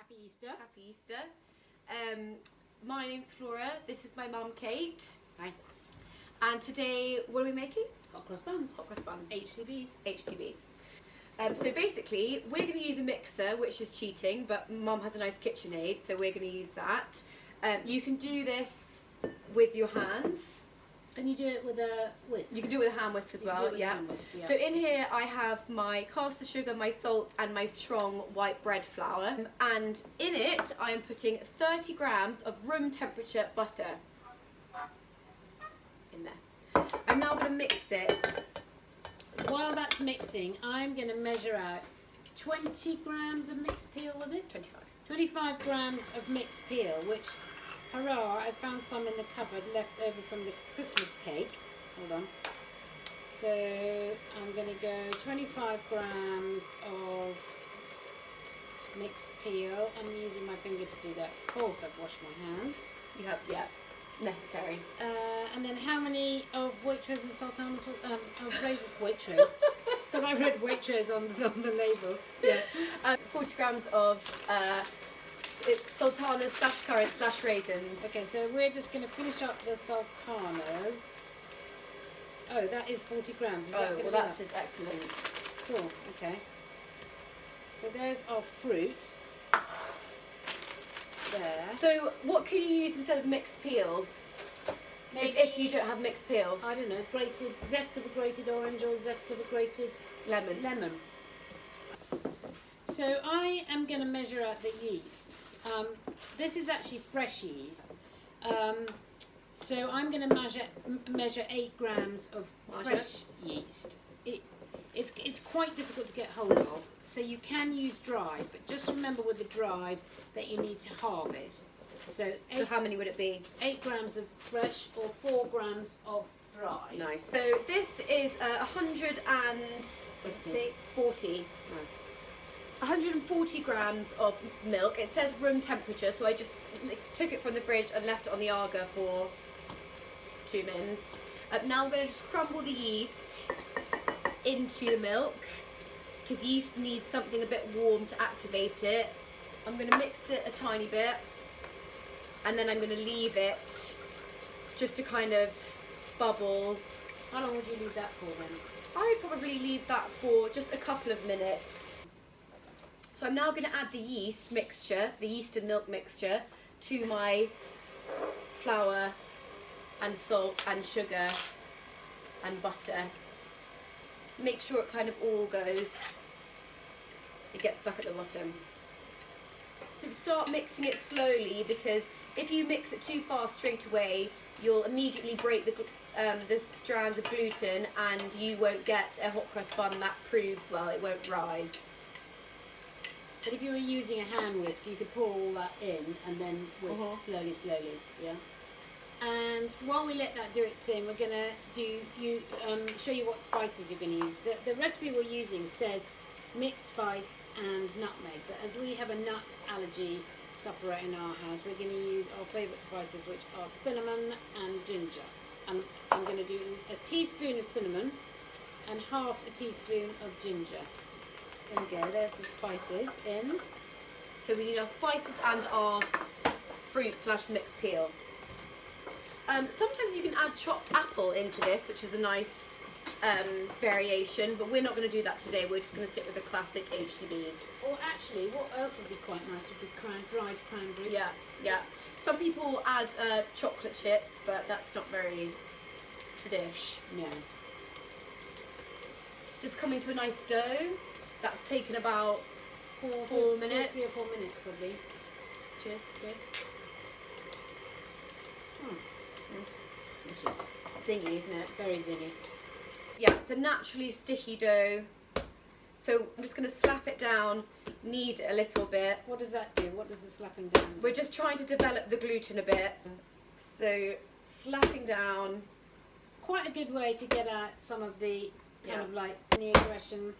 Happy Easter. Happy Easter. My name's Flora. This is my mum, Kate. Hi. And today, what are we making? Hot cross buns. Hot cross buns. HCBs. HCBs. So basically, we're going to use a mixer, which is cheating, but mum has a nice KitchenAid, so we're going to use that. You can do this with your hands. Can you do it with a whisk? You can do it with a hand whisk as well, yeah. So in here I have my caster sugar, my salt and my strong white bread flour. And in it I am putting 30 grams of room temperature butter in there. I'm now going to mix it. While that's mixing, I'm going to measure out 20 grams of mixed peel, was it? 25. 25 grams of mixed peel, which, hurrah, I found some in the cupboard left over from the Christmas cake. Hold on. So I'm going to go 25 grams of mixed peel. I'm using my finger to do that. Of course, I've washed my hands. You have, yeah, necessary. And then how many of Waitrose and sultanas? Of raisin Waitrose, because I read Waitrose on the label. Yeah. 40 grams of sultanas / currants / raisins. Okay, so we're just going to finish up the sultanas. Oh, that is 40 grams. Is that well, that's just excellent. Cool. Okay. So there's our fruit. There. So what can you use instead of mixed peel? If you don't have mixed peel? I don't know, grated zest of a grated orange or zest of a grated lemon. So I am going to measure out the yeast. This is actually fresh yeast. So I'm going to measure 8 grams of fresh yeast. It's quite difficult to get hold of, so you can use dried, but just remember with the dried that you need to halve it. So how many would it be? 8 grams of fresh or 4 grams of dry. Nice. So this is 140 grams of milk. It says room temperature, so I just took it from the fridge and left it on the Aga for 2 minutes. Now I'm going to just crumble the yeast into the milk, because yeast needs something a bit warm to activate it. I'm going to mix it a tiny bit, and then I'm going to leave it just to kind of bubble. How long would you leave that for then? I would probably leave that for just a couple of minutes. So I'm now going to add the yeast mixture, the yeast and milk mixture, to my flour and salt and sugar and butter. Make sure it kind of all goes, it gets stuck at the bottom. Start mixing it slowly, because if you mix it too fast straight away, you'll immediately break the strands of gluten and you won't get a hot crust bun that proves well, it won't rise. But if you were using a hand whisk, you could pour all that in and then whisk slowly, yeah? And while we let that do its thing, we're going to show you what spices you're going to use. The recipe we're using says mixed spice and nutmeg, but as we have a nut allergy sufferer in our house, we're going to use our favourite spices, which are cinnamon and ginger. And I'm going to do a teaspoon of cinnamon and half a teaspoon of ginger. There we go, there's the spices in. So we need our spices and our fruit / mixed peel. Sometimes you can add chopped apple into this, which is a nice variation, but we're not going to do that today. We're just going to stick with the classic HCBs. Or actually, what else would be quite nice would be dried cranberries. Yeah, yeah. Some people add chocolate chips, but that's not very tradish. No. It's just coming to a nice dough. That's taken about 4 minutes. 3 or 4 minutes probably. Cheers. Cheers. It's just zingy, isn't it? Very zingy. Yeah, it's a naturally sticky dough. So I'm just going to slap it down, knead it a little bit. What does that do? What does the slapping down do? We're just trying to develop the gluten a bit. So slapping down. Quite a good way to get at some of the kind of like the aggression.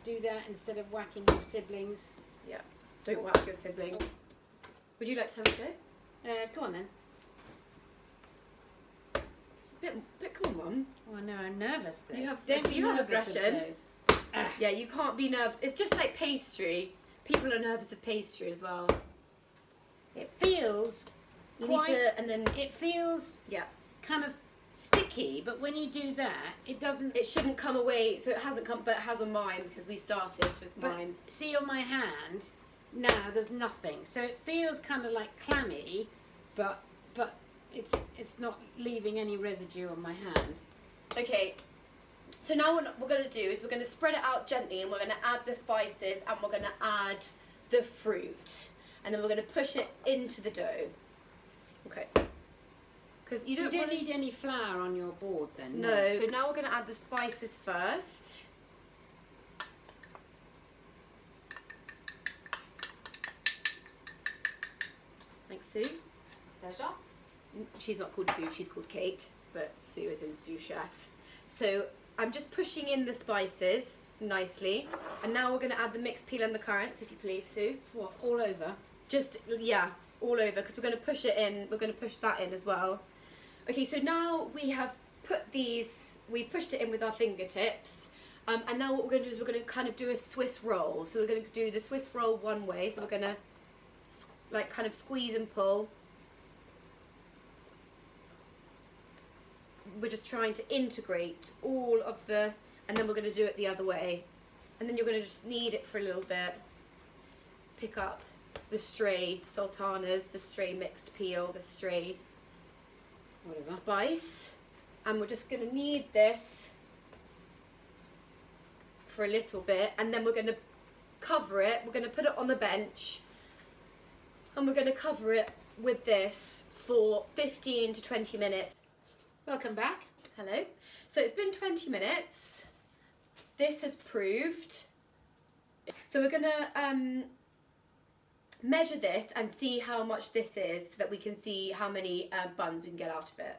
Do that instead of whacking your siblings. Yeah, don't whack your sibling. Would you like to have a go? Go on then. But come on, Mum. Oh no, I'm nervous then. Don't be nervous. aggression. Yeah, you can't be nervous. It's just like pastry. People are nervous of pastry as well. It feels You need to, and then it feels yeah, kind of sticky, but when you do that, it doesn't. it shouldn't come away. So it hasn't come, but it has on mine because we started with But mine. see on my hand now, there's nothing, so it feels kind of like clammy, but it's not leaving any residue on my hand. Okay. So now what we're going to do is we're going to spread it out gently, and we're going to add the spices, and we're going to add the fruit, and then we're going to push it into the dough. Okay. Because you don't need any flour on your board then. No. So now we're going to add the spices first. Thanks, Sue. Pleasure. She's not called Sue, she's called Kate, but Sue is in Sous Chef. So I'm just pushing in the spices nicely, and now we're going to add the mixed peel and the currants, if you please, Sue. What, all over? Just, yeah, all over, because we're going to push it in, we're going to push that in as well. Okay, so now we have put these, we've pushed it in with our fingertips, and now what we're going to do is we're going to kind of do a Swiss roll. So we're going to do the Swiss roll one way, so we're going to like kind of squeeze and pull. We're just trying to integrate all of the, and then we're going to do it the other way. And then you're going to just knead it for a little bit. Pick up the stray sultanas, the stray mixed peel, the stray Whatever. spice. And we're just going to knead this for a little bit, and then we're going to cover it. We're going to put it on the bench, and we're going to cover it with this for 15 to 20 minutes. Welcome back. Hello. So it's been 20 minutes. This has proved. So we're going to measure this and see how much this is, so that we can see how many buns we can get out of it.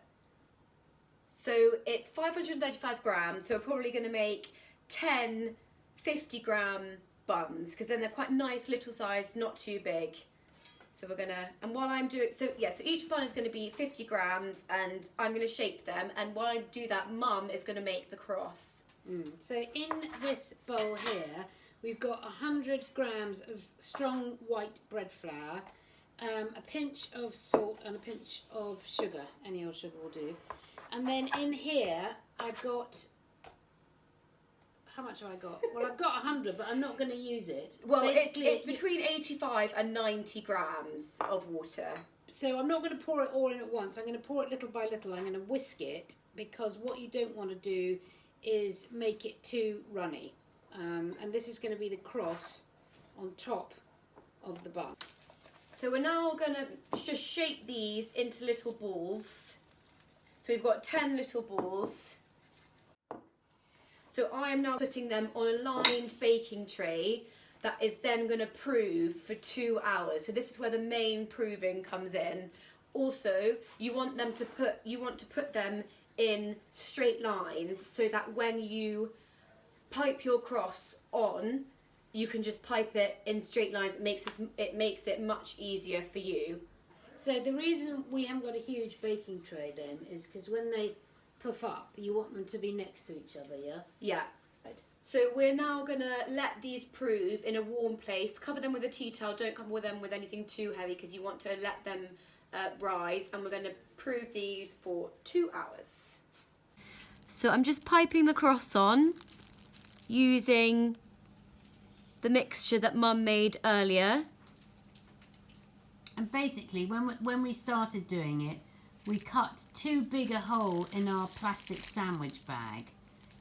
So it's 535 grams, so we're probably going to make 10 50-gram buns, because then they're quite nice little size, not too big. So we're gonna, and while I'm doing, so yeah, so each bun is gonna be 50 grams, and I'm gonna shape them, and while I do that, Mum is gonna make the cross. So in this bowl here, we've got 100 grams of strong white bread flour, a pinch of salt and a pinch of sugar, any old sugar will do. And then in here, I've got, how much have I got? Well, I've got 100, but I'm not going to use it. Well, basically, it's between 85 and 90 grams of water. So I'm not going to pour it all in at once. I'm going to pour it little by little. I'm going to whisk it, because what you don't want to do is make it too runny. And this is going to be the cross on top of the bun. So we're now going to just shape these into little balls. So we've got 10 little balls. So I am now putting them on a lined baking tray that is then going to prove for 2 hours. So this is where the main proving comes in. Also, you want to put them in straight lines, so that when you pipe your cross on, you can just pipe it in straight lines. It makes it much easier for you. So the reason we haven't got a huge baking tray then is because when they puff up, you want them to be next to each other, yeah? Yeah. Right. So we're now going to let these prove in a warm place. Cover them with a tea towel. Don't cover them with anything too heavy, because you want to let them rise. And we're going to prove these for 2 hours. So I'm just piping the cross on using the mixture that Mum made earlier. And basically, when we started doing it, we cut too big a hole in our plastic sandwich bag.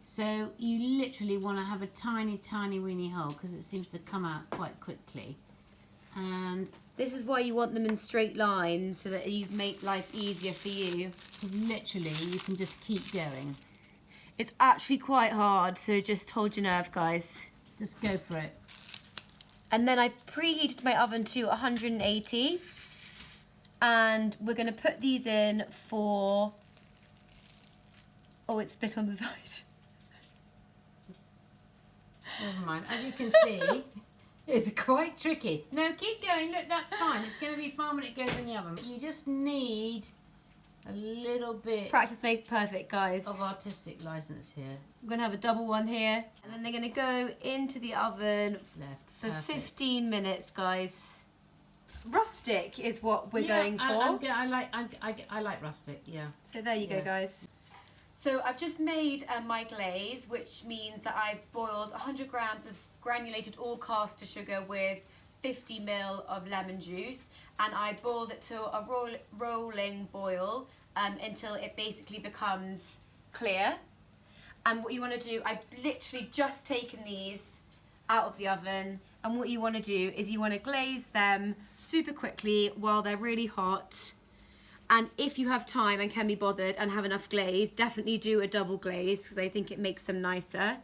So you literally want to have a tiny, tiny, weeny hole, because it seems to come out quite quickly. And this is why you want them in straight lines, so that you make life easier for you. Literally, you can just keep going. It's actually quite hard, so just hold your nerve, guys. Just go for it. And then I preheated my oven to 180. And we're going to put these in for... Oh, it's split on the side. Never mind. As you can see, it's quite tricky. No, keep going. Look, that's fine. It's going to be fine when it goes in the oven. But you just need a little bit... Practice makes perfect, guys. ...of artistic license here. I'm going to have a double one here. And then they're going to go into the oven. Left, for Perfect. 15 minutes, guys. Rustic is what we're going for. I like rustic. Yeah. So there you go, guys. So I've just made my glaze, which means that I've boiled 100 grams of granulated all caster sugar with 50 ml of lemon juice, and I boiled it to a rolling boil until it basically becomes clear. And what you want to do, I've literally just taken these out of the oven, and what you want to do is you want to glaze them super quickly while they're really hot. And if you have time and can be bothered and have enough glaze, definitely do a double glaze because I think it makes them nicer.